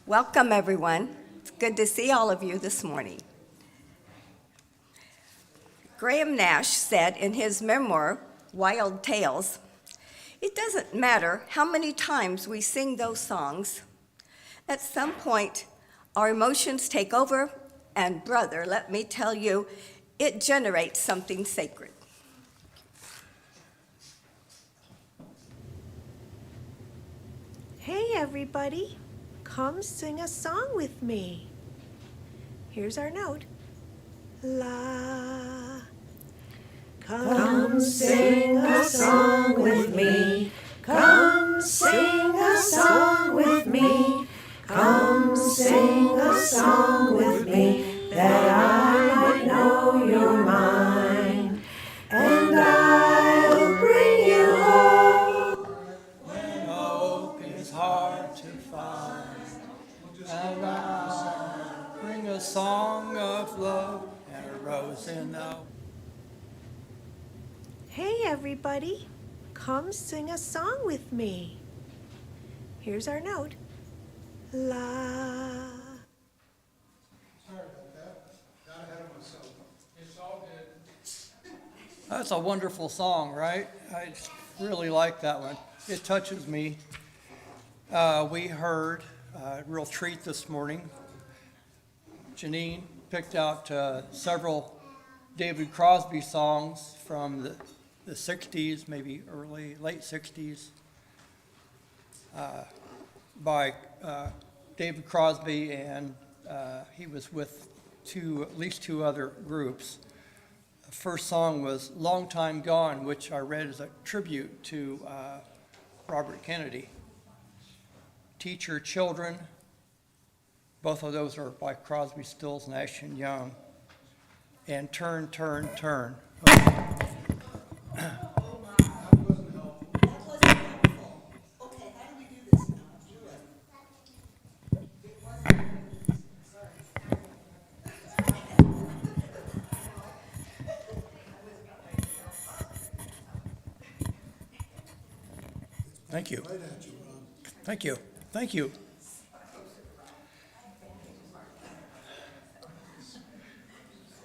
Welcome, everyone. It's good to see all of you this morning. Graham Nash said in his memoir, Wild Tales, "It doesn't matter how many times we sing those songs. At some point, our emotions take over, and brother, let me tell you, it generates something sacred." Hey everybody, come sing a song with me. Here's our note. La. Come sing a song with me. Come sing a song with me. Come sing a song with me, that I might know you're mine. And I'll bring you hope when hope is hard to find. And I'll bring a song of love and a rose in the... Hey everybody, come sing a song with me. Here's our note. La. Sorry about that. Got ahead of myself. It's all good. That's a wonderful song, right? I just really like that one. It touches me. We heard a real treat this morning. Janine picked out several David Crosby songs from the 60s, maybe late 60s, by David Crosby, and he was with at least two other groups. The first song was Long Time Gone, which I read as a tribute to Robert Kennedy. Teach Your Children, both of those are by Crosby, Stills, Nash and Young. And Turn, Turn, Turn. Thank you. Thank you. Thank you.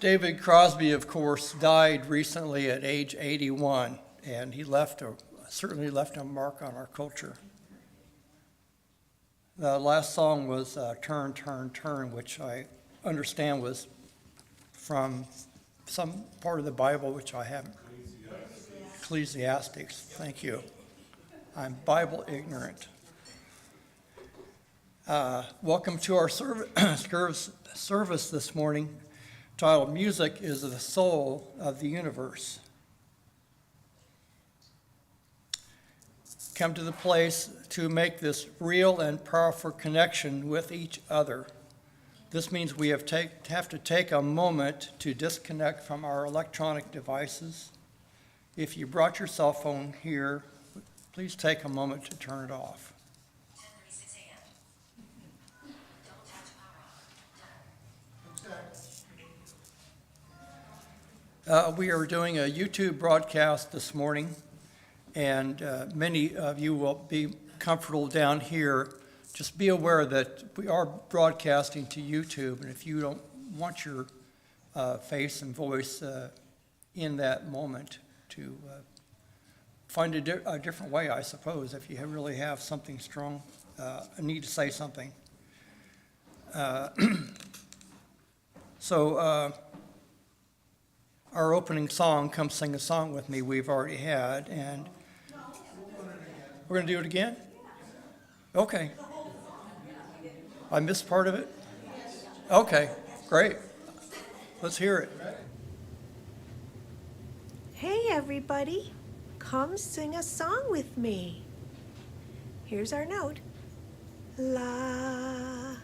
David Crosby, of course, died recently at age 81, and he certainly left a mark on our culture. The last song was Turn, Turn, Turn, which I understand was from some part of the Bible, which I haven't. Ecclesiastes. Thank you. I'm Bible ignorant. Welcome to our service this morning, titled Music is the Soul of the Universe. Come to the place to make this real and powerful connection with each other. This means we have to take a moment to disconnect from our electronic devices. If you brought your cell phone here, please take a moment to turn it off. 10:36 a.m. Don't touch power off. We are doing a YouTube broadcast this morning, and many of you will be comfortable down here. Just be aware that we are broadcasting to YouTube, and if you don't want your face and voice in that moment, to find a different way, I suppose, if you really have something strong, a need to say something. So our opening song, Come Sing a Song With Me, we've already had, and we're going to do it again? Okay. I missed part of it? Okay, great. Let's hear it. Hey everybody, come sing a song with me. Here's our note. La.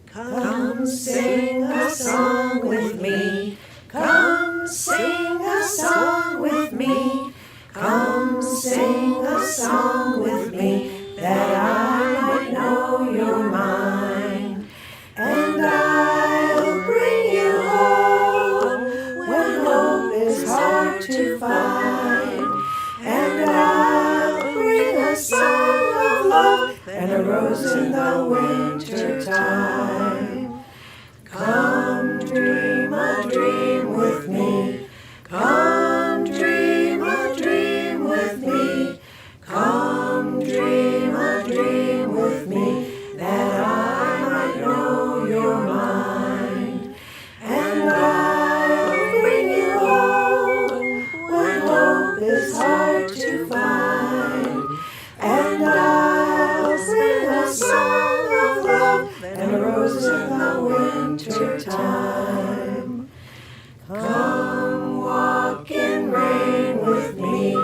Come sing a song with me. Come sing a song with me. Come sing a song with me, that I might know you're mine. And I'll bring you hope when hope is hard to find. And I'll bring a song of love and a rose in the winter time. Come dream a dream with me. Come dream a dream with me. Come dream a dream with me, that I might know you're mine. And I'll bring you home when hope is hard to find. And I'll sing a song of love and a rose in the winter time. Come walk in rain with me.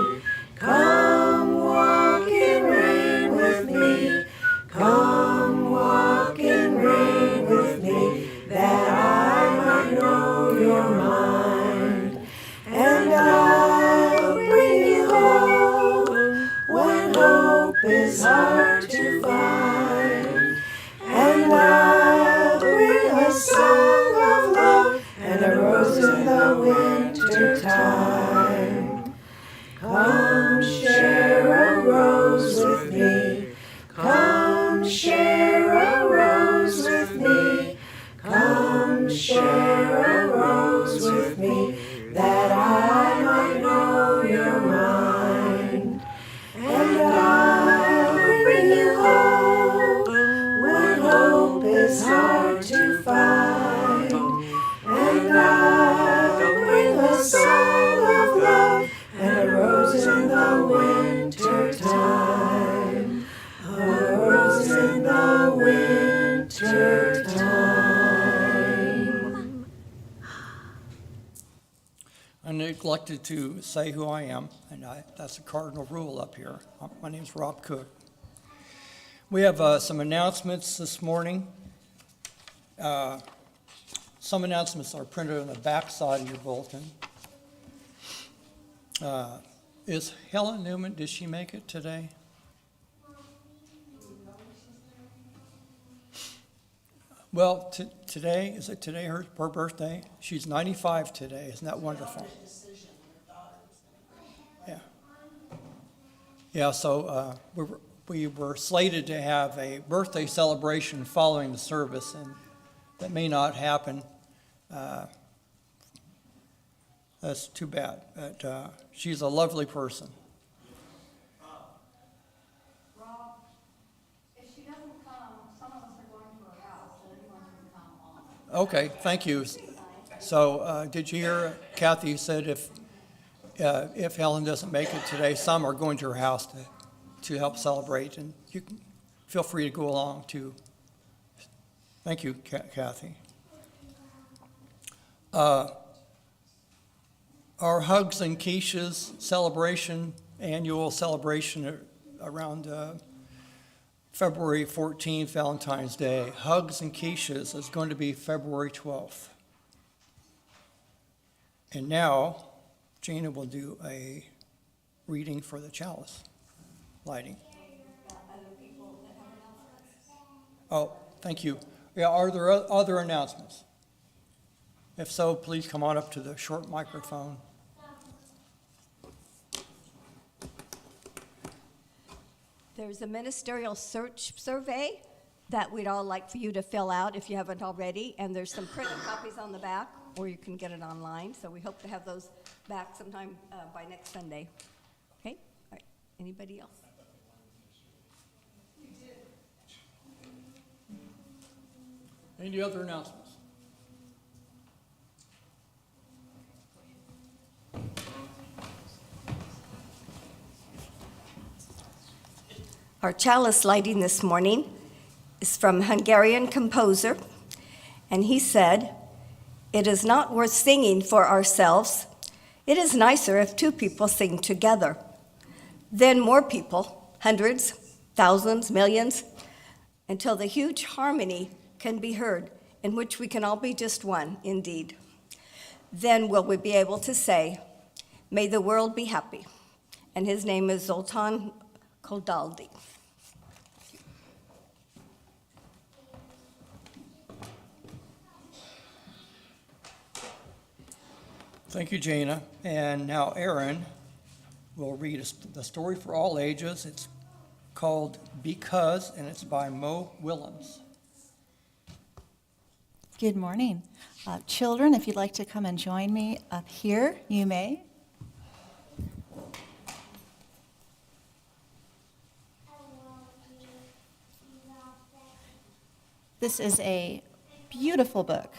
Come walk in rain with me. Come walk in rain with me, that I might know you're mine. And I'll bring you home when hope is hard to find. And I'll bring a song of love and a rose in the winter time. Come share a rose with me. Come share a rose with me. Come share a rose with me, that I might know you're mine. And I'll bring you home when hope is hard to find. And I'll bring a song of love and a rose in the winter time. A rose in the winter time. I neglected to say who I am, and that's a cardinal rule up here. My name's Rob Cook. We have some announcements this morning. Some announcements are printed on the back side of your bulletin. Is Helen Newman, did she make it today? Well, today, is it today her birthday? She's 95 today. Isn't that wonderful? Yeah. Yeah, so we were slated to have a birthday celebration following the service, and that may not happen. That's too bad, but she's a lovely person. Rob, if she doesn't come, some of us are going to her house, so anyone can come on. Okay, thank you. So did you hear Kathy said if Helen doesn't make it today, some are going to her house to help celebrate, and you can feel free to go along too. Thank you, Kathy. Our Hugs and Quiches celebration, annual celebration around February 14th, Valentine's Day. Hugs and Quiches is going to be February 12th. And now, Gina will do a reading for the chalice lighting. Oh, thank you. Yeah, are there other announcements? If so, please come on up to the short microphone. There's a ministerial search survey that we'd all like for you to fill out if you haven't already, and there's some printed copies on the back, or you can get it online, so we hope to have those back sometime by next Sunday. Okay? All right. Anybody else? Any other announcements? Our chalice lighting this morning is from Hungarian composer, and he said, "It is not worth singing for ourselves. It is nicer if two people sing together. Then more people, hundreds, thousands, millions, until the huge harmony can be heard, in which we can all be just one, indeed. Then will we be able to say, 'May the world be happy.'" And his name is Zoltán Koldaldi. Thank you, Jana. And now Aaron will read the story for all ages. It's called Because, and it's by Mo Willems. Good morning. Children, if you'd like to come and join me up here, you may. This is a beautiful book.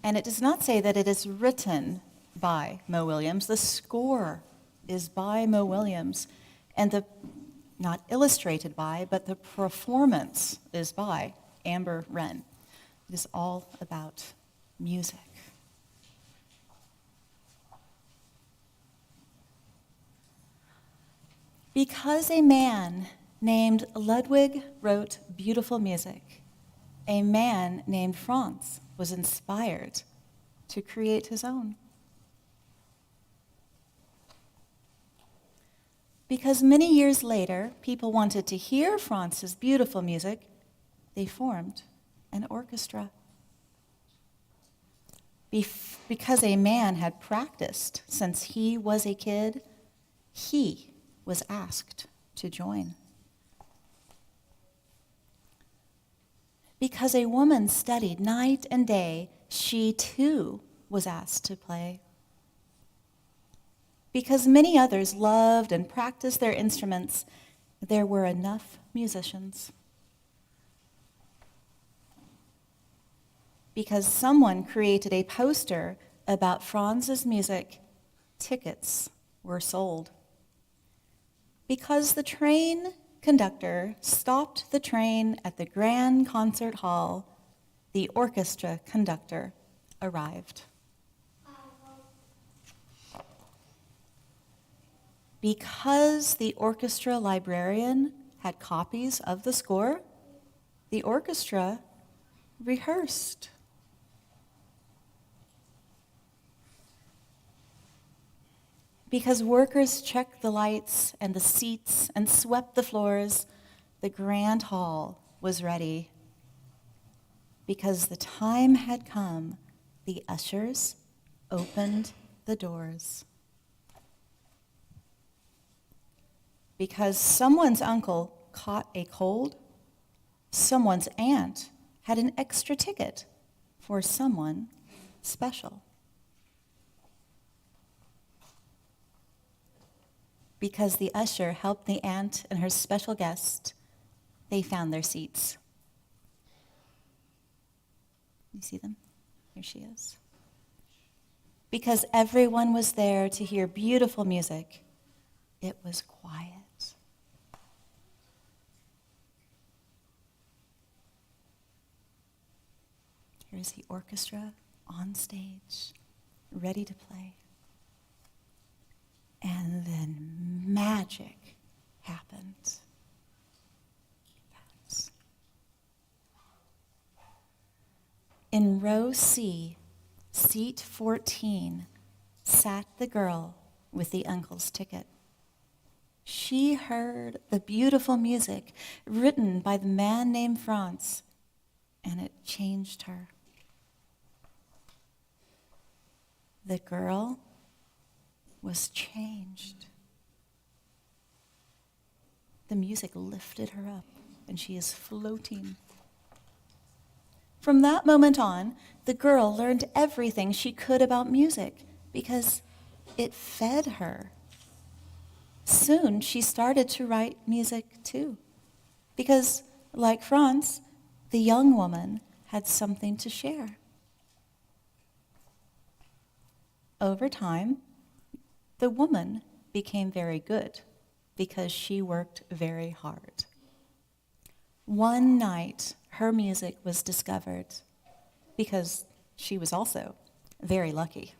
And it does not say that it is written by Mo Willems. The score is by Mo Willems. And not illustrated by, but the performance is by Amber Wren. It is all about music. Because a man named Ludwig wrote beautiful music, a man named Franz was inspired to create his own. Because many years later, people wanted to hear Franz's beautiful music, they formed an orchestra. Because a man had practiced since he was a kid, he was asked to join. Because a woman studied night and day, she too was asked to play. Because many others loved and practiced their instruments, there were enough musicians. Because someone created a poster about Franz's music, tickets were sold. Because the train conductor stopped the train at the Grand Concert Hall, the orchestra conductor arrived. Because the orchestra librarian had copies of the score, the orchestra rehearsed. Because workers checked the lights and the seats and swept the floors, the grand hall was ready. Because the time had come, the ushers opened the doors. Because someone's uncle caught a cold, someone's aunt had an extra ticket for someone special. Because the usher helped the aunt and her special guest, they found their seats. You see them? Here she is. Because everyone was there to hear beautiful music, it was quiet. Here's the orchestra on stage, ready to play. And then magic happened. In row C, seat 14, sat the girl with the uncle's ticket. She heard the beautiful music written by the man named Franz, and it changed her. The girl was changed. The music lifted her up, and she is floating. From that moment on, the girl learned everything she could about music because it fed her. Soon, she started to write music too, because, like Franz, the young woman had something to share. Over time, the woman became very good because she worked very hard. One night, her music was discovered because she was also very lucky.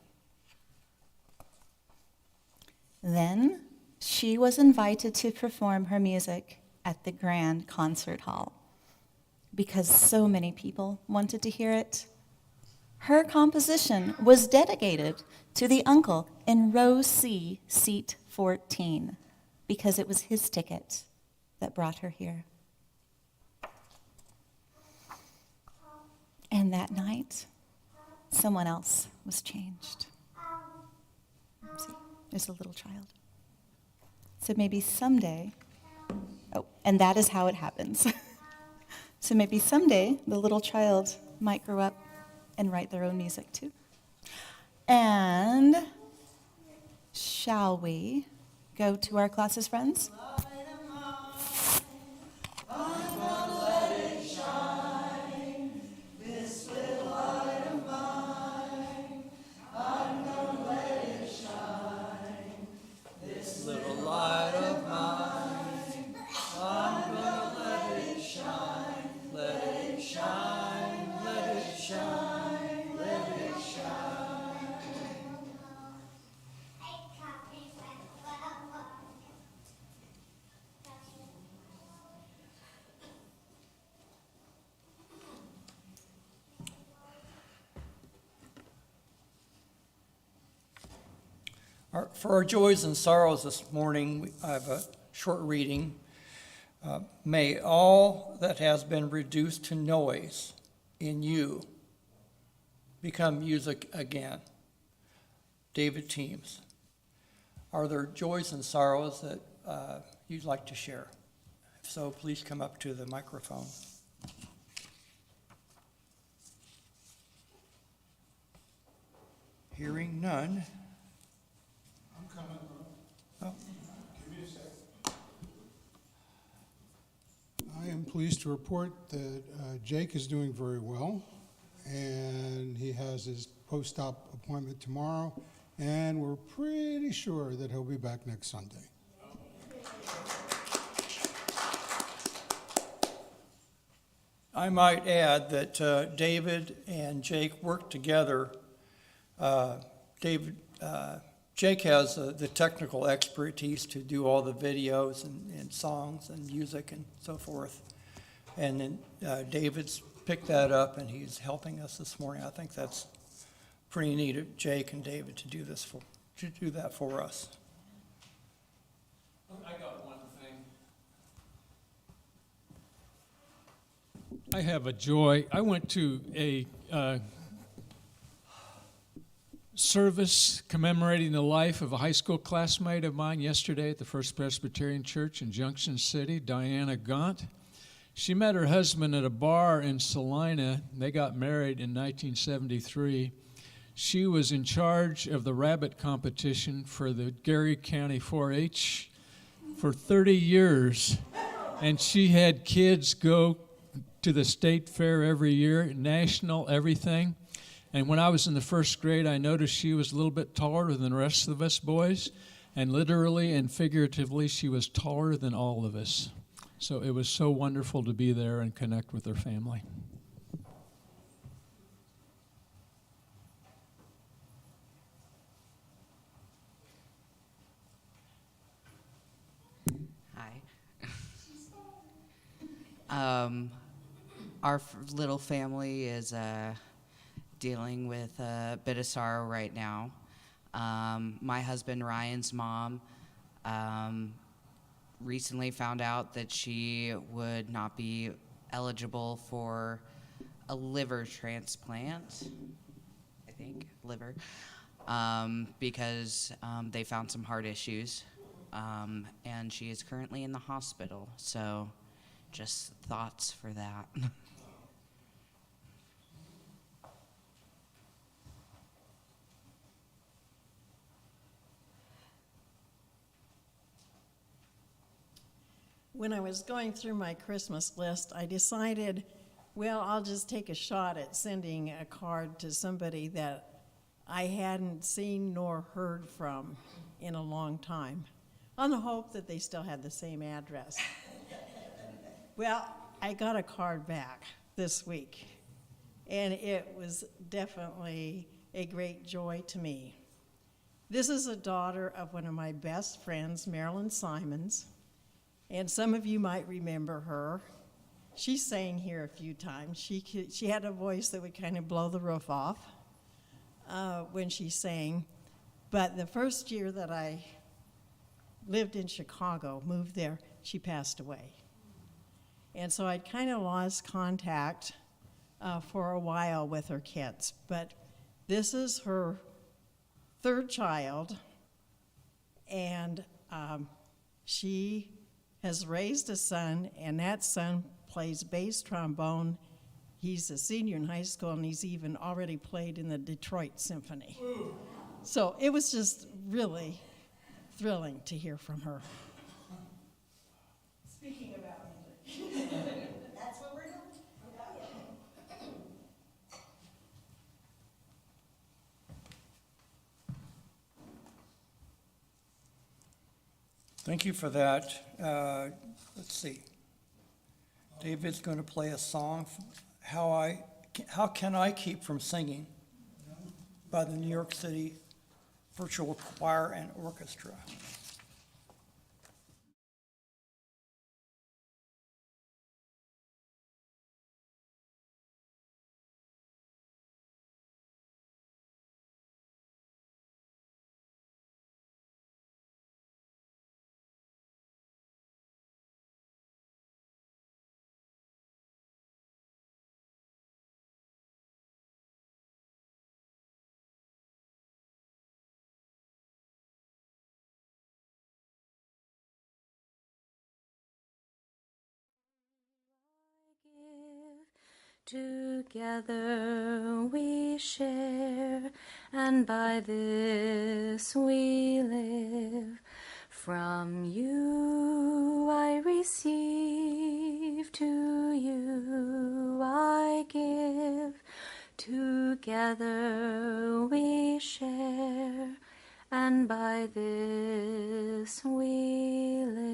Then she was invited to perform her music at the Grand Concert Hall because so many people wanted to hear it. Her composition was dedicated to the uncle in row C, seat 14, because it was his ticket that brought her here. And that night, someone else was changed. See, there's a little child. So maybe someday, oh, and that is how it happens. So maybe someday the little child might grow up and write their own music too. And shall we go to our classes, friends? Little light of mine, I'm gonna let it shine, let it shine, let it shine, let it shine. For our joys and sorrows this morning, I have a short reading. May all that has been reduced to noise in you become music again. David Teams. Are there joys and sorrows that you'd like to share? If so, please come up to the microphone. Hearing none. I'm coming, bro. Oh. Give me a sec. I am pleased to report that Jake is doing very well, and he has his post-op appointment tomorrow, and we're pretty sure that he'll be back next Sunday. I might add that David and Jake work together. Jake has the technical expertise to do all the videos and songs and music and so forth. And then David's picked that up and he's helping us this morning. I think that's pretty neat of Jake and David to do that for us. I got one thing. I have a joy. I went to a service commemorating the life of a high school classmate of mine yesterday at the First Presbyterian Church in Junction City, Diana Gaunt. She met her husband at a bar in Salina. They got married in 1973. She was in charge of the rabbit competition for the Gary County 4-H for 30 years. And she had kids go to the state fair every year, national, everything. And when I was in the first grade, I noticed she was a little bit taller than the rest of us boys. And literally and figuratively, she was taller than all of us. So it was so wonderful to be there and connect with her family. Hi. Our little family is dealing with a bit of sorrow right now. My husband Ryan's mom recently found out that she would not be eligible for a liver transplant, I think, liver, because they found some heart issues, and she is currently in the hospital, so just thoughts for that. When I was going through my Christmas list, I decided, well, I'll just take a shot at sending a card to somebody that I hadn't seen nor heard from in a long time, on the hope that they still had the same address. Well, I got a card back this week, and it was definitely a great joy to me. This is a daughter of one of my best friends, Marilyn Simons. And some of you might remember her. She sang here a few times. She had a voice that would kind of blow the roof off when she sang. But the first year that I lived in Chicago, moved there, she passed away. And so I'd kind of lost contact for a while with her kids. But this is her third child, and She has raised a son, and that son plays bass trombone. He's a senior in high school, and he's even already played in the Detroit Symphony. So it was just really thrilling to hear from her. Speaking about music. That's what we're doing. Thank you for that. Let's see. David's going to play a song, How Can I Keep From Singing, by the New York City Virtual Choir and Orchestra. Together we share, and by this we live. From you I receive, to you I give. Together we share, and by this we live.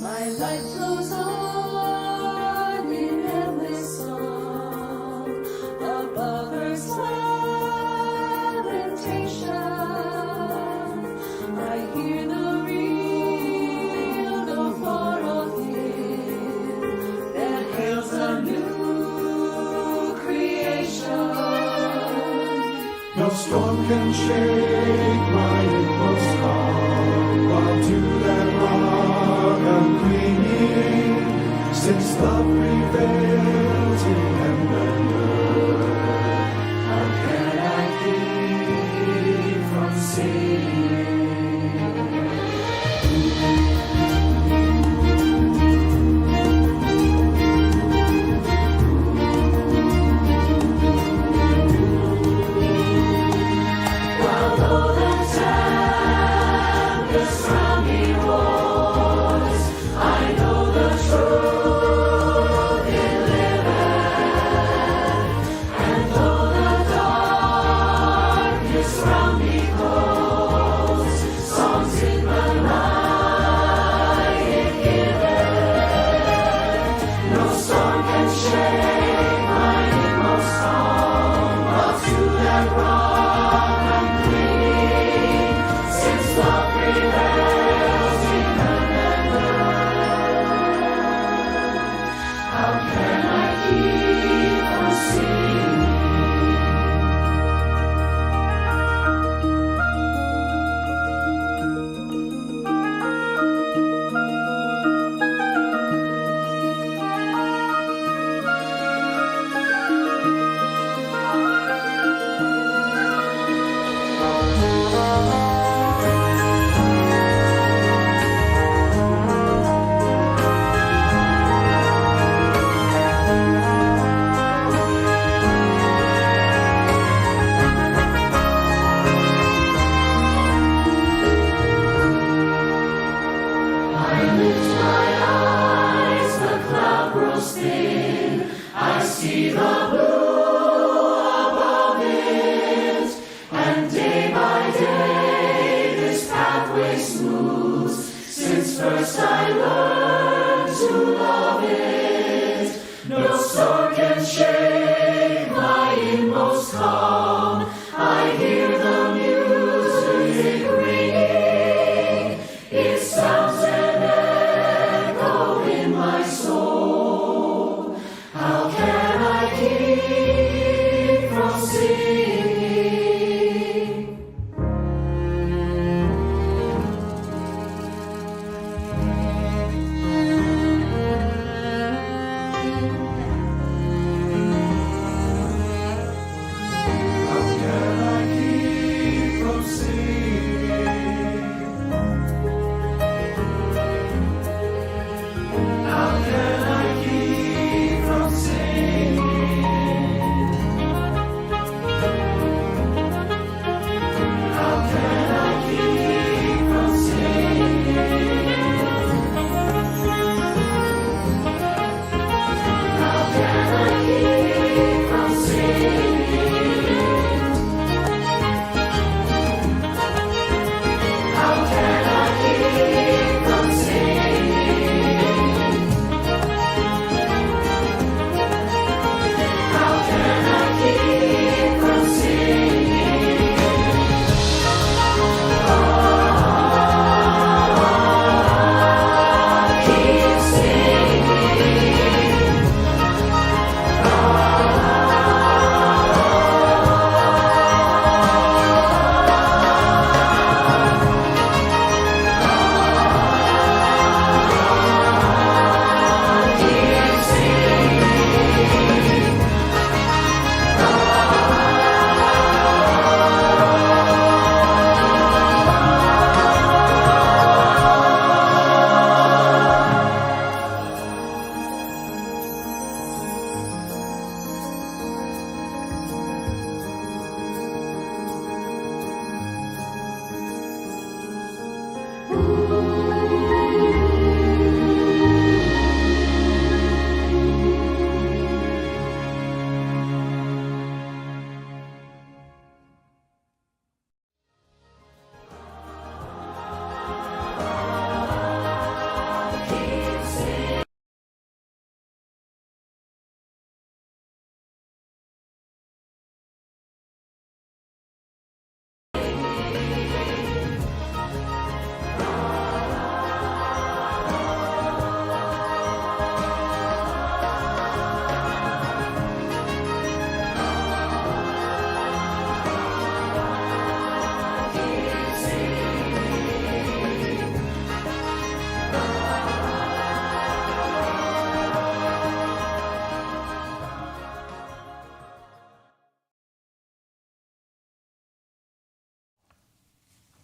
My life goes on in endless song above earth's lamentation. I hear the real, the far off hymn that hails a new creation. No storm can shake my inmost calm, while to that rock I'm clinging, since love prevails in heaven and earth. How can I keep from singing? While though the tempest round me roars, I know the truth it liveth. And though the darkness round me grows, songs in the night it giveth. No storm can shake my inmost calm, while to that rock I'm clinging, since love prevails in heaven and earth. How can I keep from singing? I lift my eyes, the cloud grows thin. I see the blue above it, and day by day this pathway smooths. Since first I learned to love it, no storm can shake my inmost calm. I hear the music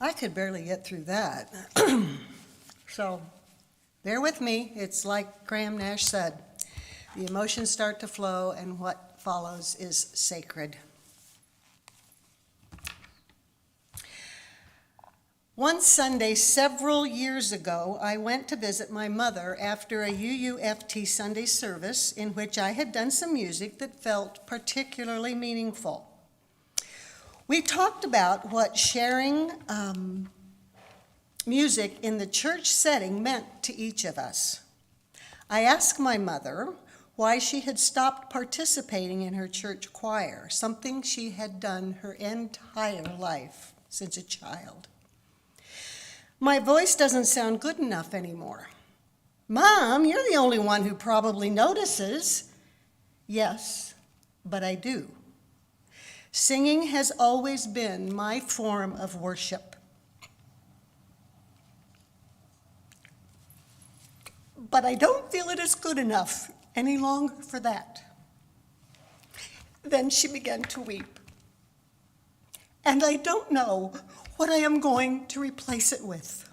I could barely get through that. So, bear with me. It's like Graham Nash said. The emotions start to flow, and what follows is sacred. One Sunday several years ago, I went to visit my mother after a UUFT Sunday service in which I had done some music that felt particularly meaningful. We talked about what sharing music in the church setting meant to each of us. I asked my mother why she had stopped participating in her church choir, something she had done her entire life since a child. My voice doesn't sound good enough anymore. Mom, you're the only one who probably notices. Yes, but I do. Singing has always been my form of worship. But I don't feel it is good enough any longer for that. Then she began to weep. And I don't know what I am going to replace it with.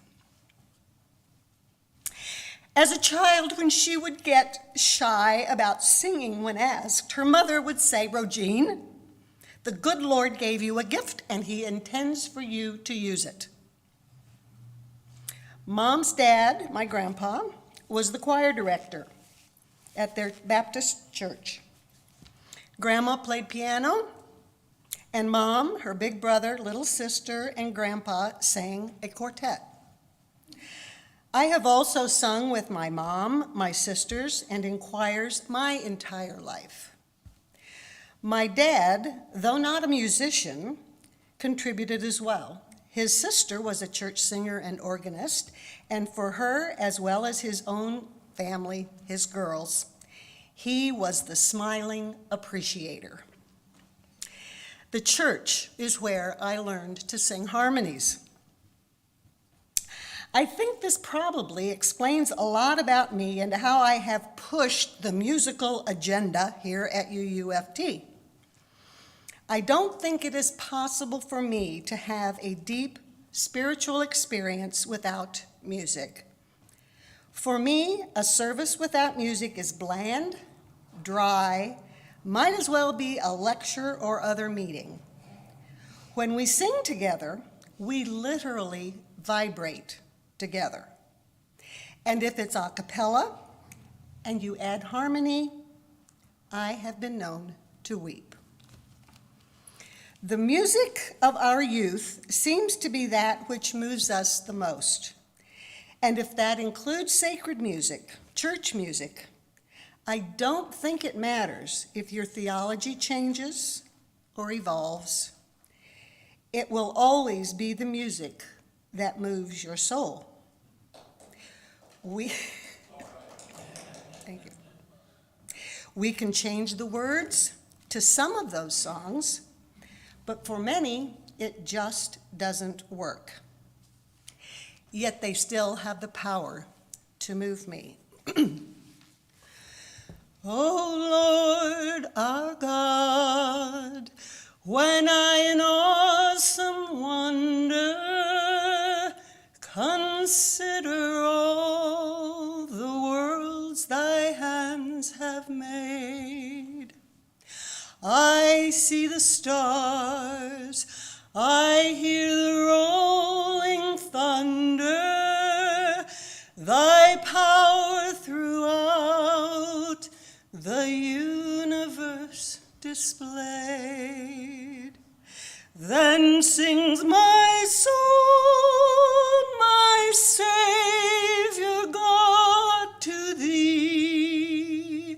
As a child, when she would get shy about singing when asked, her mother would say, "Rogine, the good Lord gave you a gift and he intends for you to use it." Mom's dad, my grandpa, was the choir director at their Baptist church. Grandma played piano, and Mom, her big brother, little sister, and Grandpa sang a quartet. I have also sung with my mom, my sisters, and in choirs my entire life. My dad, though not a musician, contributed as well. His sister was a church singer and organist, and for her, as well as his own family, his girls, he was the smiling appreciator. The church is where I learned to sing harmonies. I think this probably explains a lot about me and how I have pushed the musical agenda here at UUFT. I don't think it is possible for me to have a deep spiritual experience without music. For me, a service without music is bland, dry, might as well be a lecture or other meeting. When we sing together, we literally vibrate together. And if it's a cappella and you add harmony, I have been known to weep. The music of our youth seems to be that which moves us the most. And if that includes sacred music, church music, I don't think it matters if your theology changes or evolves. It will always be the music that moves your soul. Thank you. We can change the words to some of those songs, but for many, it just doesn't work. Yet they still have the power to move me. O Lord our God, when I in awesome wonder consider all the worlds thy hands have made, I see the stars, I hear the rolling thunder, thy power throughout the universe displayed. Then sings my soul, my Savior God, to thee.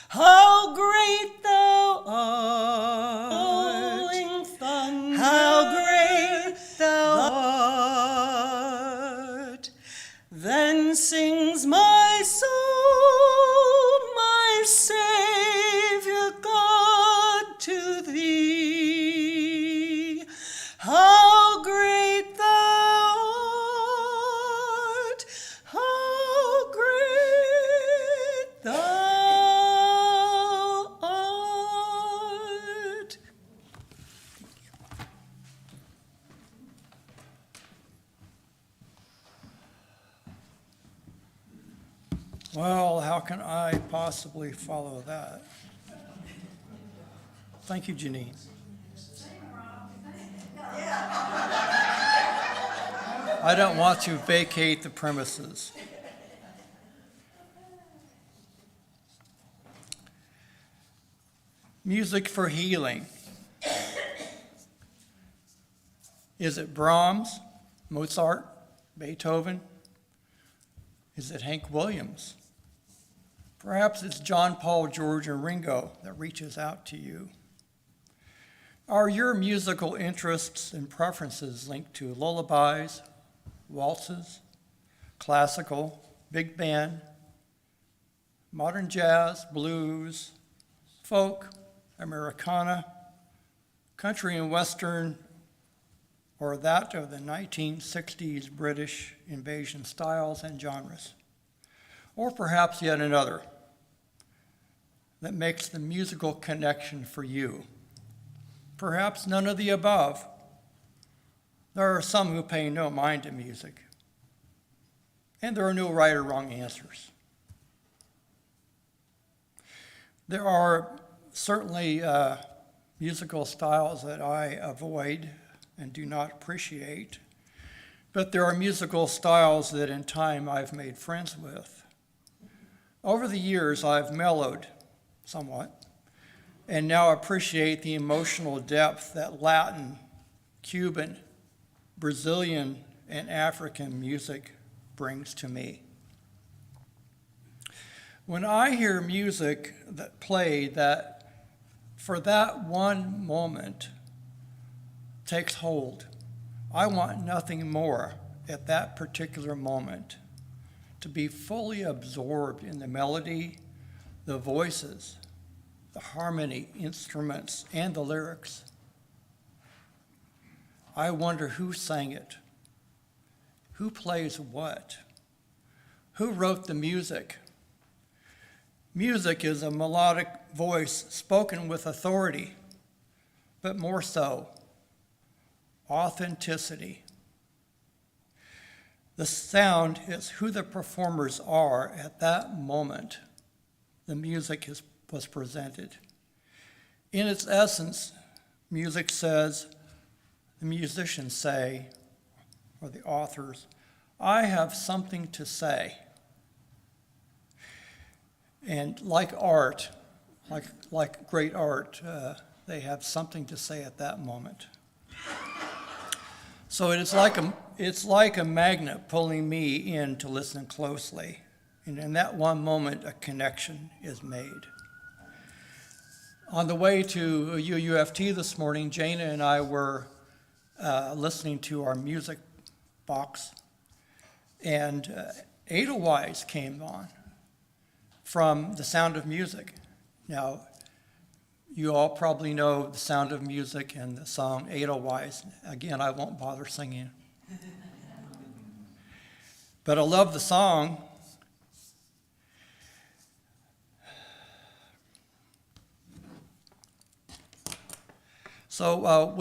How great thou art, rolling thunder, how great thou art. Then sings my soul, my Savior God, to thee. How great thou art, how great thou art. Well, how can I possibly follow that? Thank you, Janine. I don't want to vacate the premises. Music for healing. Is it Brahms, Mozart, Beethoven? Is it Hank Williams? Perhaps it's John, Paul, George, and Ringo that reaches out to you. Are your musical interests and preferences linked to lullabies, waltzes, classical, big band, modern jazz, blues, folk, Americana, country and western, or that of the 1960s British invasion styles and genres? Or perhaps yet another that makes the musical connection for you? Perhaps none of the above. There are some who pay no mind to music, and there are no right or wrong answers. There are certainly musical styles that I avoid and do not appreciate, but there are musical styles that in time I've made friends with. Over the years, I've mellowed somewhat and now appreciate the emotional depth that Latin, Cuban, Brazilian, and African music brings to me. When I hear music that play that for that one moment takes hold, I want nothing more at that particular moment to be fully absorbed in the melody, the voices, the harmony, instruments, and the lyrics. I wonder who sang it, who plays what, who wrote the music. Music is a melodic voice spoken with authority, but more so, authenticity. The sound is who the performers are at that moment the music was presented. In its essence, music says, the musicians say, or the authors, I have something to say. And like art, like great art, they have something to say at that moment. So it's like a magnet pulling me in to listen closely. And in that one moment, a connection is made. On the way to UUFT this morning, Jana and I were listening to our music box, and Edelweiss came on from The Sound of Music. Now, you all probably know The Sound of Music and the song Edelweiss. Again, I won't bother singing. But I love the song. So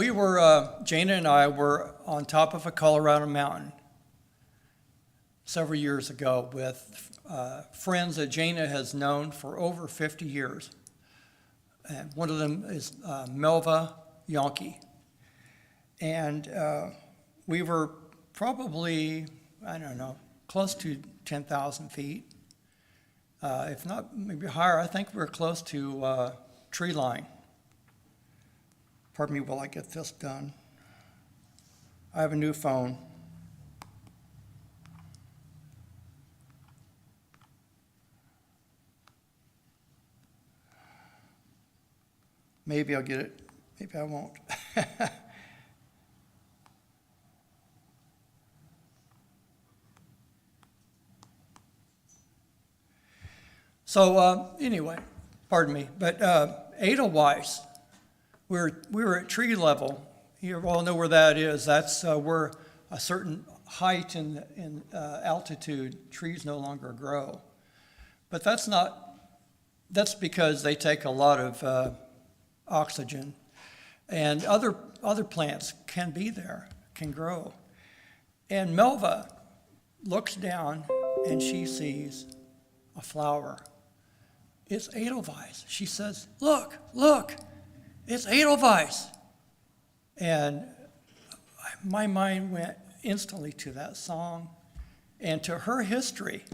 Jana and I were on top of a Colorado mountain several years ago with friends that Jana has known for over 50 years. And one of them is Melva Yonke. And we were probably, I don't know, close to 10,000 feet. If not, maybe higher. I think we're close to tree line. Pardon me while I get this done. I have a new phone. Maybe I'll get it, maybe I won't. So anyway, pardon me, but Edelweiss, we were at tree level. You all know where that is. That's where a certain height in altitude, trees no longer grow. But that's because they take a lot of oxygen, and other plants can be there, can grow. And Melva looks down and she sees a flower. It's Edelweiss. She says, look, look, it's Edelweiss. And my mind went instantly to that song and to her history,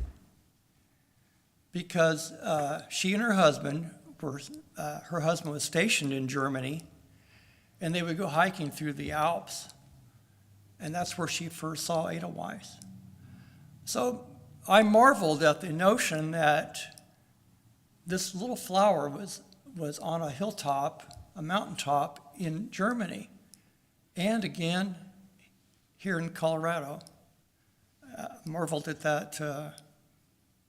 because she and her husband was stationed in Germany, and they would go hiking through the Alps, and that's where she first saw Edelweiss. So I marveled at the notion that this little flower was on a hilltop, a mountaintop in Germany, and again here in Colorado. Marveled at that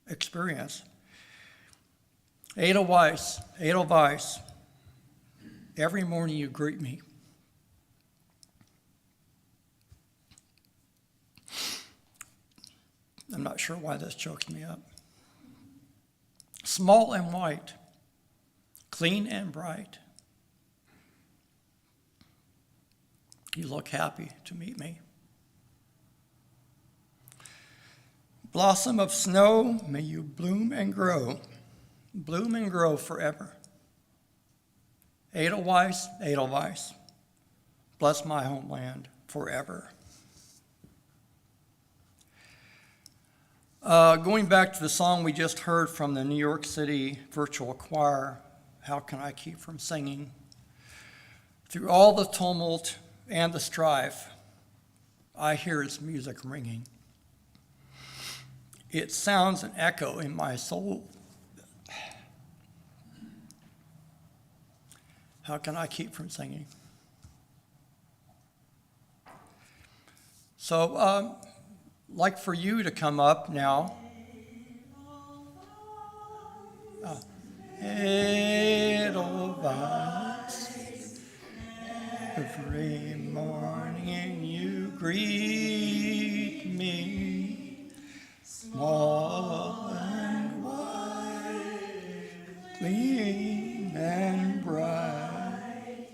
experience. Edelweiss, Edelweiss, every morning you greet me. I'm not sure why this chokes me up. Small and white, clean and bright. You look happy to meet me. Blossom of snow, may you bloom and grow forever. Edelweiss, Edelweiss, bless my homeland forever. Going back to the song we just heard from the New York City Virtual Choir, How Can I Keep From Singing? Through all the tumult and the strife, I hear its music ringing. It sounds an echo in my soul. How can I keep from singing? So, like for you to come up now. Edelweiss, every morning you greet me, small and white, clean and bright.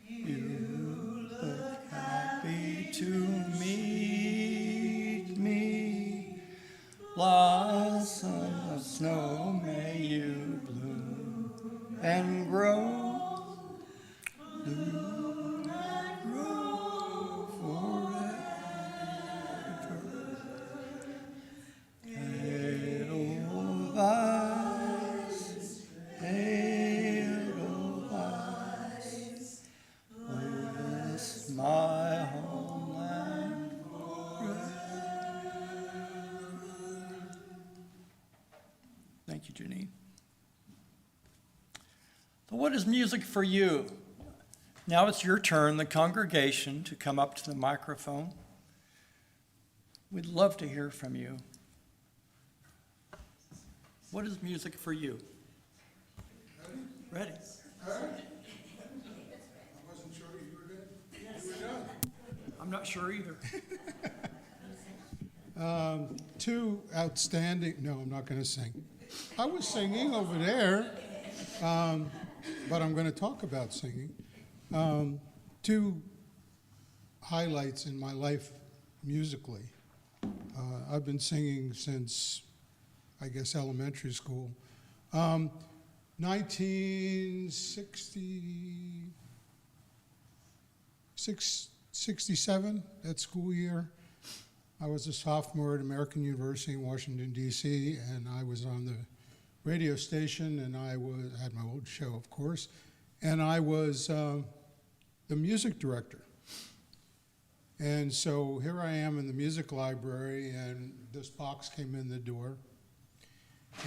You look happy to meet me. Blossom of snow, may you bloom and grow. Bloom and grow forever. Edelweiss, Edelweiss, bless my homeland forever. Thank you, Janine. So what is music for you? Now it's your turn, the congregation, to come up to the microphone. We'd love to hear from you. What is music for you? Ready? I wasn't sure you were good. You were done. I'm not sure either. Two outstanding, no, I'm not going to sing. I was singing over there, but I'm going to talk about singing. Two highlights in my life musically. I've been singing since, I guess, elementary school. 1967, that school year, I was a sophomore at American University in Washington, D.C., and I was on the radio station, and I had my old show, of course, and I was the music director. And so here I am in the music library, and this box came in the door,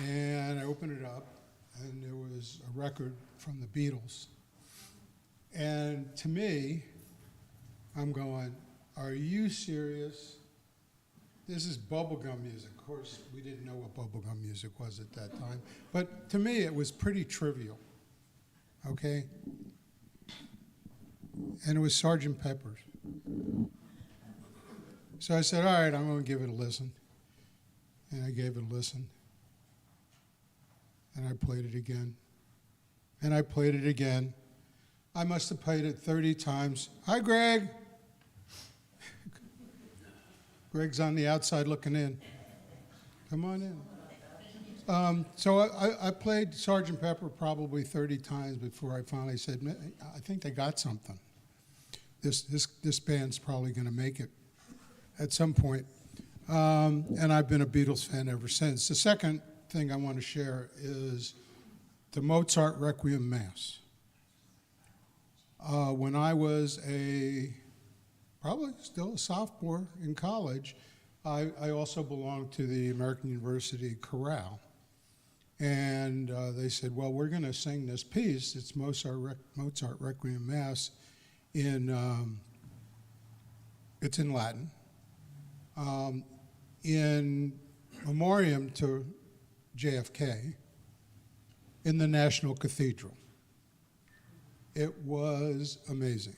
and I opened it up, and there was a record from the Beatles. And to me, I'm going, are you serious? This is bubblegum music. Of course, we didn't know what bubblegum music was at that time. But to me, it was pretty trivial, okay? And it was Sgt. Pepper's. So I said, all right, I'm going to give it a listen. And I gave it a listen. And I played it again. And I played it again. I must have played it 30 times. Hi, Greg. Greg's on the outside looking in. Come on in. So I played Sgt. Pepper probably 30 times before I finally said, I think they got something. This band's probably going to make it at some point. And I've been a Beatles fan ever since. The second thing I want to share is the Mozart Requiem Mass. When I was probably still a sophomore in college, I also belonged to the American University Chorale. And they said, well, we're going to sing this piece. It's Mozart Requiem Mass. It's in Latin. In memoriam to JFK in the National Cathedral. It was amazing.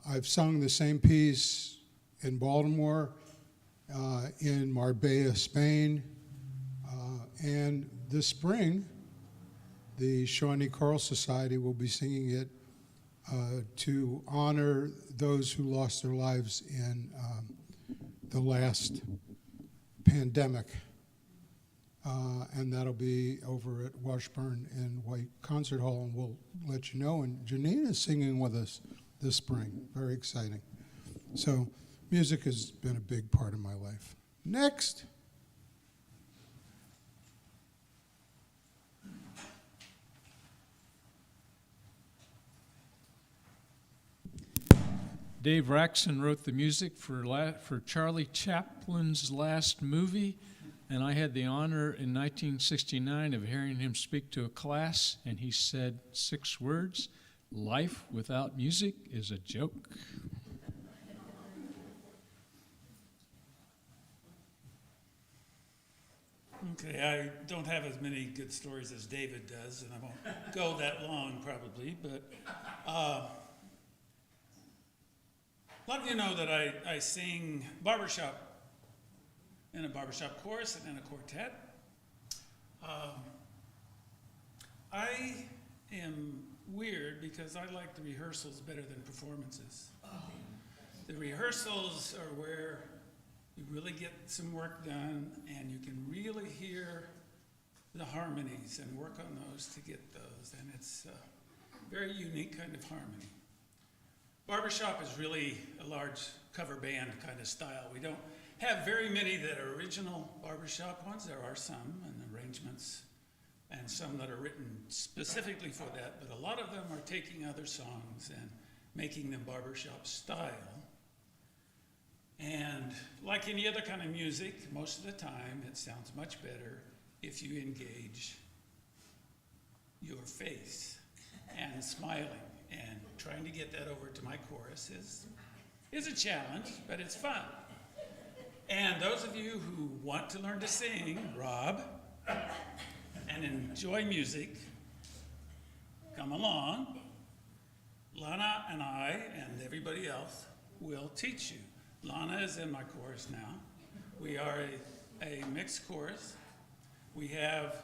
I've sung the same piece in Baltimore, in Marbella, Spain, and this spring, the Shawnee Choral Society will be singing it to honor those who lost their lives in the last pandemic. And that'll be over at Washburn and White Concert Hall, and we'll let you know. And Janine is singing with us this spring. Very exciting. So music has been a big part of my life. Next. Dave Raxon wrote the music for Charlie Chaplin's last movie, and I had the honor in 1969 of hearing him speak to a class, and he said 6 words: life without music is a joke. Okay, I don't have as many good stories as David does, and I won't go that long probably, but a lot of you know that I sing barbershop in a barbershop chorus and in a quartet. I am weird because I like the rehearsals better than performances. The rehearsals are where you really get some work done and you can really hear the harmonies and work on those to get those, and it's a very unique kind of harmony. Barbershop is really a large cover band kind of style. We don't have very many that are original barbershop ones. There are some, and arrangements, and some that are written specifically for that, but a lot of them are taking other songs and making them barbershop style. And like any other kind of music, most of the time it sounds much better if you engage your face and smiling. And trying to get that over to my chorus is a challenge, but it's fun. And those of you who want to learn to sing, Rob, and enjoy music, come along. Lana and I and everybody else will teach you. Lana is in my chorus now. We are a mixed chorus. We have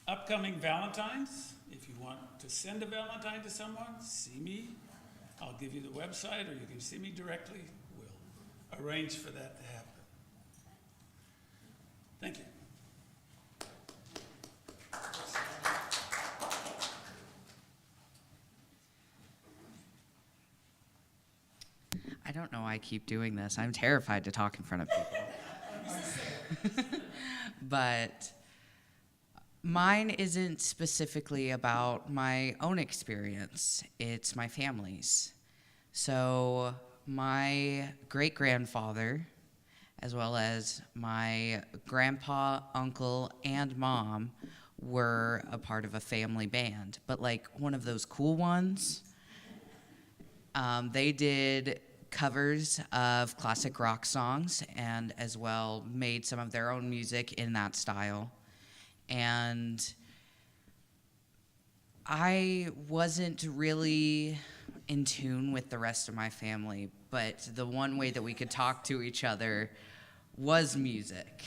upcoming Valentines. If you want to send a Valentine to someone, see me. I'll give you the website, or you can see me directly. We'll arrange for that to happen. Thank you. I don't know why I keep doing this. I'm terrified to talk in front of people. But mine isn't specifically about my own experience. It's my family's. So my great-grandfather, as well as my grandpa, uncle, and mom were a part of a family band, but like one of those cool ones. They did covers of classic rock songs and as well made some of their own music in that style. And I wasn't really in tune with the rest of my family, but the one way that we could talk to each other was music.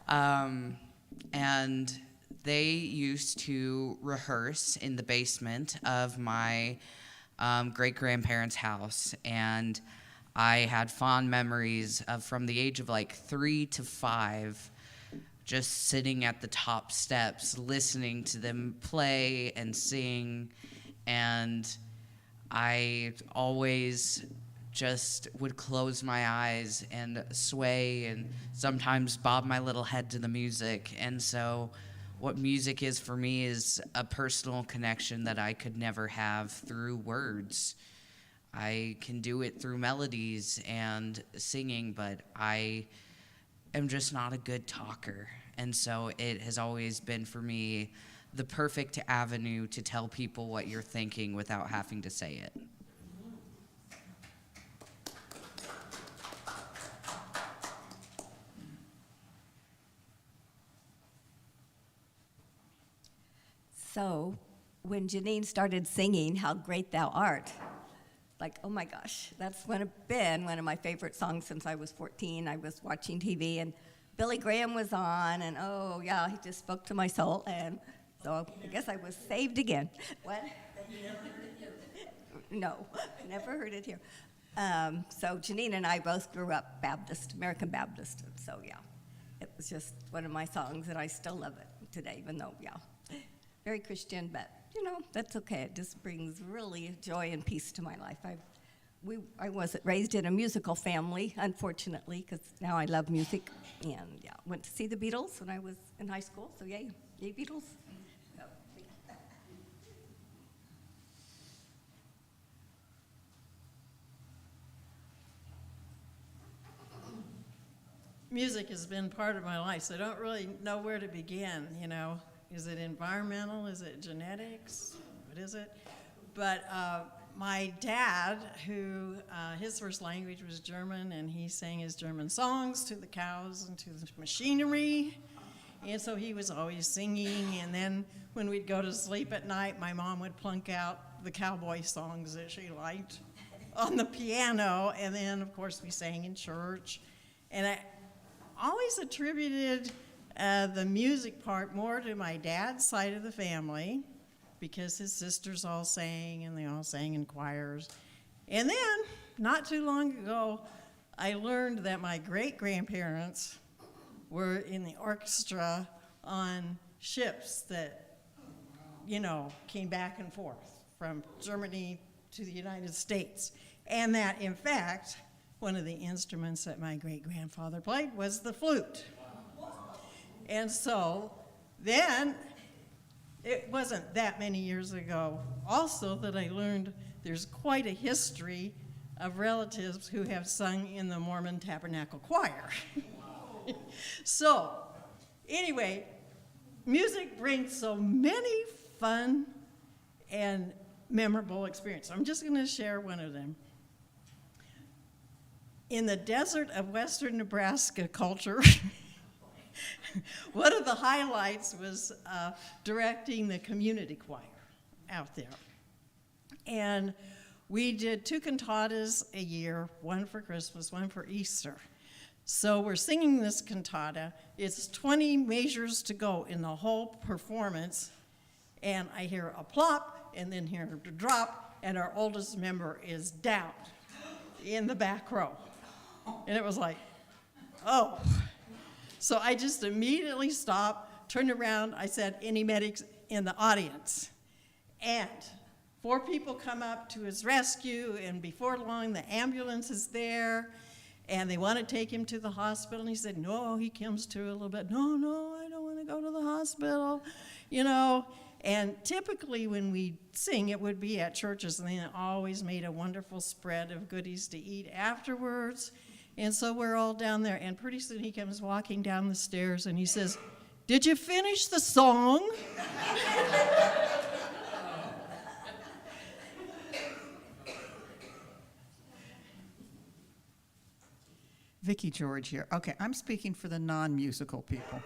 And they used to rehearse in the basement of my great-grandparents' house, and I had fond memories of from the age of like 3 to 5, just sitting at the top steps, listening to them play and sing. And I always just would close my eyes and sway and sometimes bob my little head to the music. And so what music is for me is a personal connection that I could never have through words. I can do it through melodies and singing, but I am just not a good talker. And so it has always been for me the perfect avenue to tell people what you're thinking without having to say it. So when Janine started singing How Great Thou Art, like, oh my gosh, that's been one of my favorite songs since I was 14. I was watching TV and Billy Graham was on, and oh yeah, he just spoke to my soul, and so I guess I was saved again. What? No, never heard it here. So Janine and I both grew up Baptist, American Baptist, and so yeah, it was just one of my songs, and I still love it today, even though, yeah, very Christian, but you know, that's okay. It just brings really joy and peace to my life. I wasn't raised in a musical family, unfortunately, because now I love music, and yeah, went to see the Beatles when I was in high school, so yay Beatles. So, Music has been part of my life, so I don't really know where to begin, you know. Is it environmental? Is it genetics? What is it? But my dad, who his first language was German, and he sang his German songs to the cows and to the machinery. And so he was always singing. And then when we'd go to sleep at night, my mom would plunk out the cowboy songs that she liked on the piano. And then, of course, we sang in church. And I always attributed the music part more to my dad's side of the family, because his sisters all sang, and they all sang in choirs. And then, not too long ago, I learned that my great-grandparents were in the orchestra on ships that, you know, came back and forth from Germany to the United States. And that, in fact, one of the instruments that my great-grandfather played was the flute. And so then, it wasn't that many years ago also that I learned there's quite a history of relatives who have sung in the Mormon Tabernacle Choir. So, anyway, music brings so many fun and memorable experiences. I'm just going to share one of them. In the desert of western Nebraska culture, one of the highlights was directing the community choir out there. And we did 2 cantatas a year, one for Christmas, one for Easter. So we're singing this cantata. It's 20 measures to go in the whole performance. And I hear a plop, and then hear a drop, and our oldest member is down in the back row. And it was like, oh. So I just immediately stopped, turned around, I said, any medics in the audience? And 4 people come up to his rescue, and before long, the ambulance is there, and they want to take him to the hospital. And he said, no, he comes to a little bit, no, I don't want to go to the hospital, you know. And typically when we sing, it would be at churches, and they always made a wonderful spread of goodies to eat afterwards. And so we're all down there, and pretty soon he comes walking down the stairs, and he says, did you finish the song? Vicki George here. Okay, I'm speaking for the non-musical people.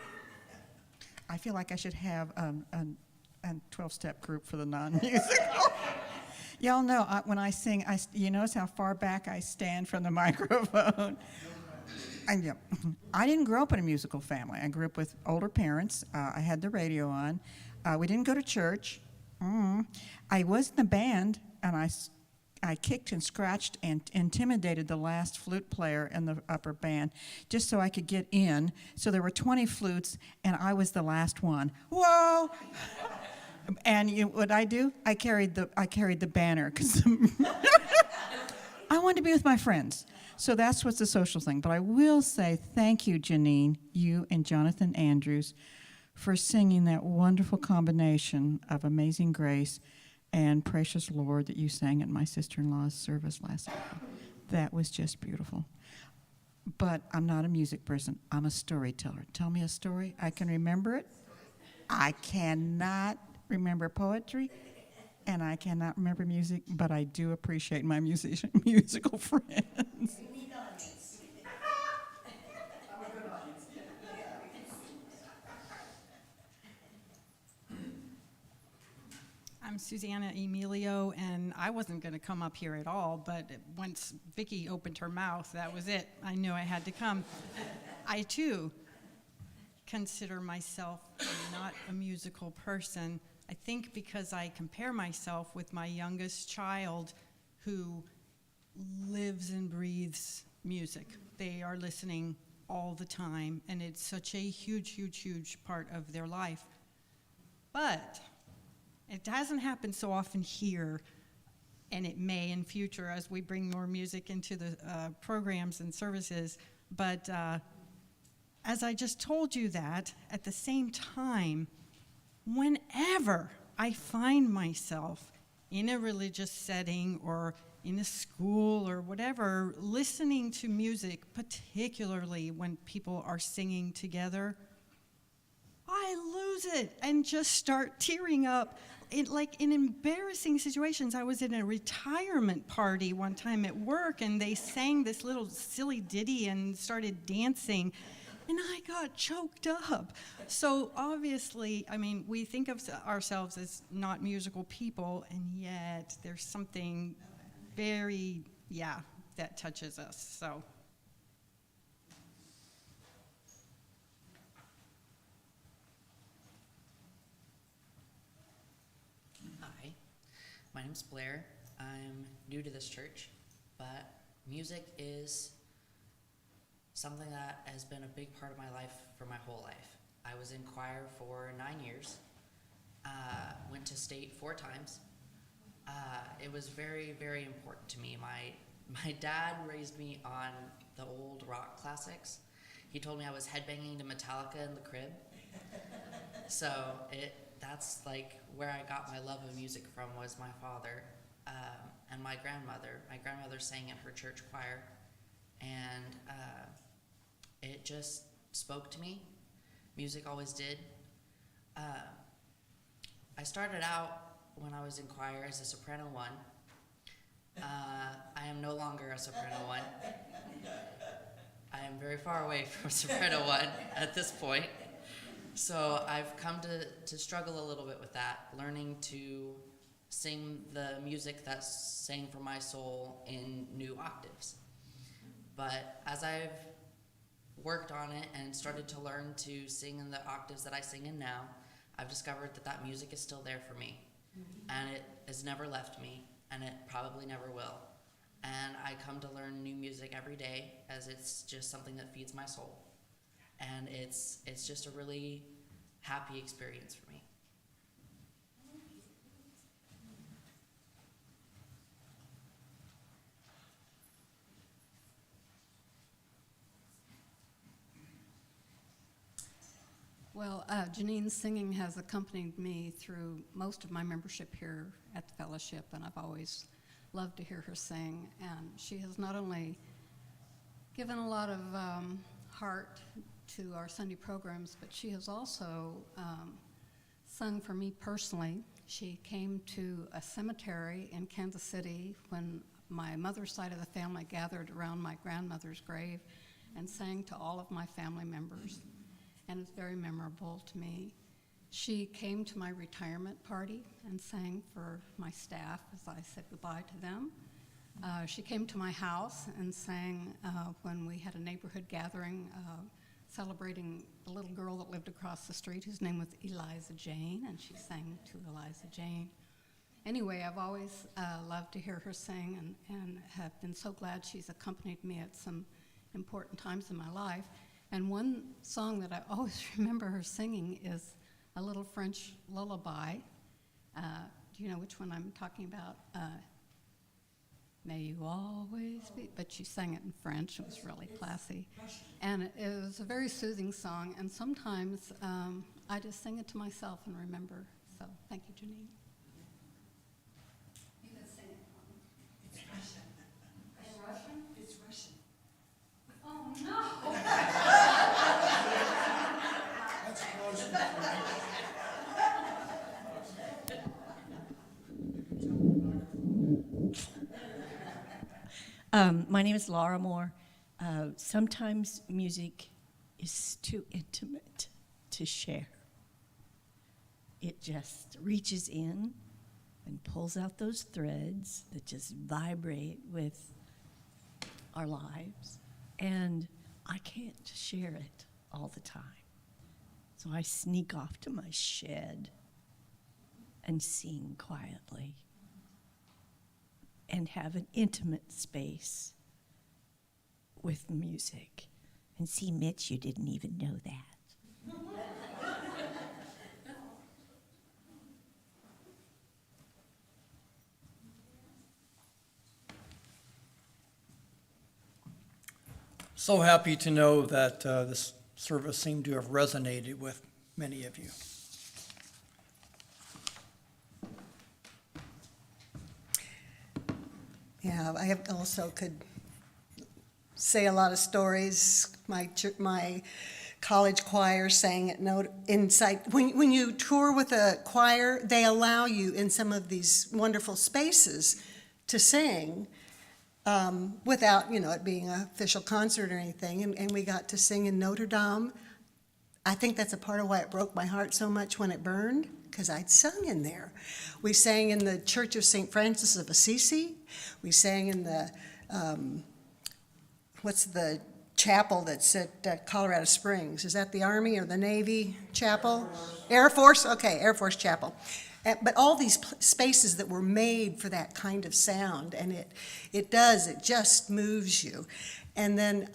I feel like I should have a 12-step group for the non-musical. Y'all know when I sing, you notice how far back I stand from the microphone. I didn't grow up in a musical family. I grew up with older parents. I had the radio on. We didn't go to church. I was in the band, and I kicked and scratched and intimidated the last flute player in the upper band just so I could get in. So there were 20 flutes, and I was the last one. Whoa! And what I do? I carried the banner because I wanted to be with my friends. So that's what's the social thing. But I will say thank you, Janine, you and Jonathan Andrews, for singing that wonderful combination of Amazing Grace and Precious Lord that you sang at my sister-in-law's service last night. That was just beautiful. But I'm not a music person. I'm a storyteller. Tell me a story. I can remember it. I cannot remember poetry, and I cannot remember music, but I do appreciate my musical friends. I'm Susanna Emilio, and I wasn't going to come up here at all, but once Vicki opened her mouth, that was it. I knew I had to come. I, too, consider myself not a musical person. I think because I compare myself with my youngest child who lives and breathes music. They are listening all the time, and it's such a huge, huge, huge part of their life. But it hasn't happened so often here, and it may in future as we bring more music into the programs and services. But as I just told you that, at the same time, whenever I find myself in a religious setting or in a school or whatever, listening to music, particularly when people are singing together, I lose it and just start tearing up. Like in embarrassing situations. I was in a retirement party one time at work, and they sang this little silly ditty and started dancing, and I got choked up. So obviously, I mean, we think of ourselves as not musical people, and yet there's something very, that touches us, so. My name's Blair. I'm new to this church, but music is something that has been a big part of my life for my whole life. I was in choir for 9 years, went to state 4 times. It was very, very important to me. My dad raised me on the old rock classics. He told me I was headbanging to Metallica in the crib. So that's like where I got my love of music from, was my father and my grandmother. My grandmother sang in her church choir, and it just spoke to me. Music always did. I started out when I was in choir as a soprano 1. I am no longer a soprano 1. I am very far away from soprano 1 at this point. So I've come to struggle a little bit with that, learning to sing the music that sang for my soul in new octaves. But as I've worked on it and started to learn to sing in the octaves that I sing in now, I've discovered that music is still there for me. And it has never left me, and it probably never will. And I come to learn new music every day, as it's just something that feeds my soul. And it's just a really happy experience for me. Well, Janine's singing has accompanied me through most of my membership here at the fellowship, and I've always loved to hear her sing. And she has not only given a lot of heart to our Sunday programs, but she has also sung for me personally. She came to a cemetery in Kansas City when my mother's side of the family gathered around my grandmother's grave and sang to all of my family members. And it's very memorable to me. She came to my retirement party and sang for my staff as I said goodbye to them. She came to my house and sang when we had a neighborhood gathering celebrating the little girl that lived across the street whose name was Eliza Jane, and she sang to Eliza Jane. Anyway, I've always loved to hear her sing and have been so glad she's accompanied me at some important times in my life. And one song that I always remember her singing is a little French lullaby. Do you know which one I'm talking about? May you always be, but she sang it in French. It was really classy. And it was a very soothing song, and sometimes I just sing it to myself and remember. So thank you, Janine. You can sing it for me. It's Russian. In Russian? It's Russian. Oh, no! That's Russian. My name is Laura Moore. Sometimes music is too intimate to share. It just reaches in and pulls out those threads that just vibrate with our lives. And I can't share it all the time. So I sneak off to my shed and sing quietly and have an intimate space with music. And see, Mitch, you didn't even know that. So happy to know that this service seemed to have resonated with many of you. Yeah, I have also could say a lot of stories. My college choir sang at Note inside. When you tour with a choir, they allow you in some of these wonderful spaces to sing without, it being an official concert or anything. And we got to sing in Notre Dame. I think that's a part of why it broke my heart so much when it burned, because I'd sung in there. We sang in the Church of St. Francis of Assisi. We sang in the, what's the chapel that's at Colorado Springs? Is that the Army or the Navy chapel? Air Force? Okay, Air Force Chapel. But all these spaces that were made for that kind of sound, and it just moves you. And then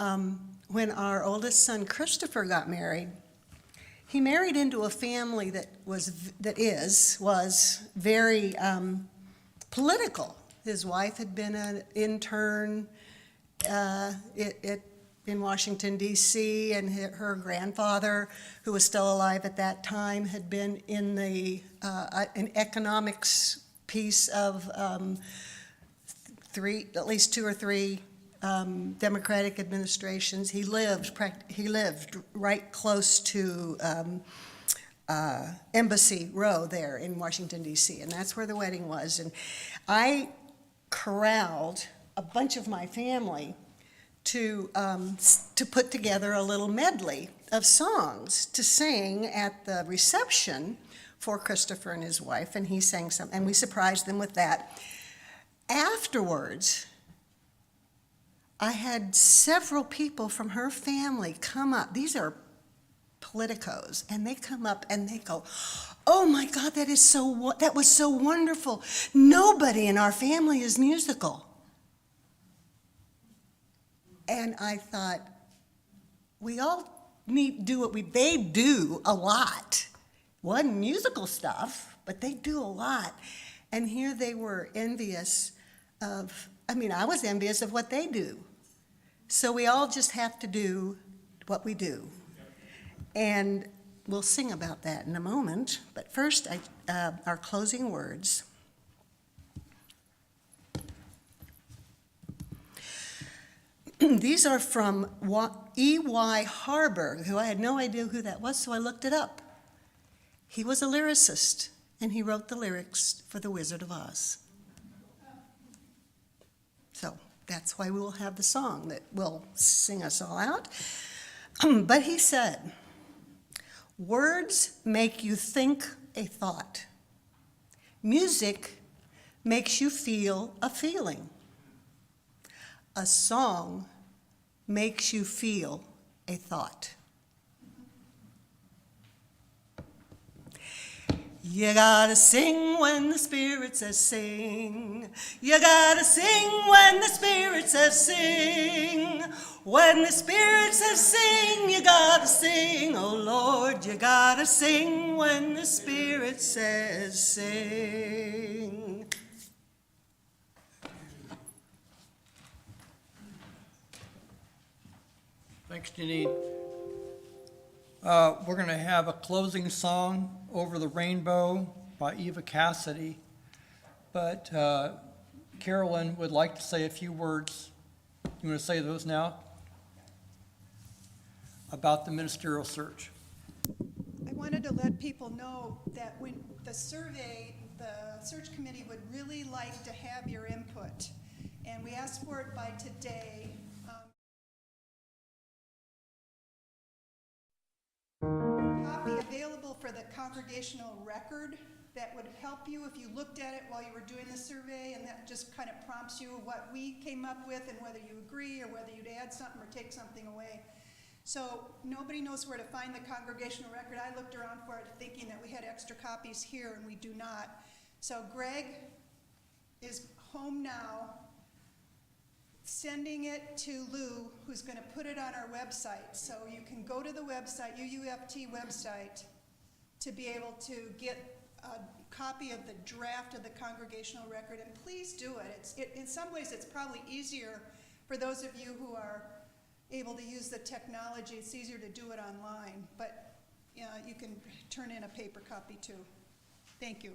when our oldest son, Christopher, got married, he married into a family that was very political. His wife had been an intern in Washington, D.C., and her grandfather, who was still alive at that time, had been in an economics piece of at least two or three Democratic administrations. He lived right close to Embassy Row there in Washington, D.C., and that's where the wedding was. And I corralled a bunch of my family to put together a little medley of songs to sing at the reception for Christopher and his wife, and he sang some, and we surprised them with that. Afterwards, I had several people from her family come up. These are politicos, and they come up and they go, "Oh my God, that was so wonderful. Nobody in our family is musical." And I thought, we all need to do they do a lot. Wasn't musical stuff, but they do a lot. And here they were envious of, I was envious of what they do. So we all just have to do what we do. And we'll sing about that in a moment. But first, our closing words. These are from E.Y. Harburg, who I had no idea who that was, so I looked it up. He was a lyricist, and he wrote the lyrics for The Wizard of Oz. So that's why we will have the song that will sing us all out. But he said, "Words make you think a thought. Music makes you feel a feeling. A song makes you feel a thought. You gotta sing when the Spirit says sing. You gotta sing when the Spirit says sing. When the Spirit says sing, you gotta sing. Oh Lord, you gotta sing when the Spirit says sing. Thanks, Janine. We're going to have a closing song, Over the Rainbow, by Eva Cassidy. But Carolyn would like to say a few words. You want to say those now? About the ministerial search. I wanted to let people know that when the survey, the search committee would really like to have your input. And we asked for it by today. Copy available for the congregational record that would help you if you looked at it while you were doing the survey, and that just kind of prompts you what we came up with and whether you agree or whether you'd add something or take something away. So nobody knows where to find the congregational record. I looked around for it thinking that we had extra copies here, and we do not. So Greg is home now, sending it to Lou, who's going to put it on our website. So you can go to the website, UUFT website, to be able to get a copy of the draft of the congregational record. And please do it. In some ways, it's probably easier for those of you who are able to use the technology. It's easier to do it online, but you can turn in a paper copy too. Thank you.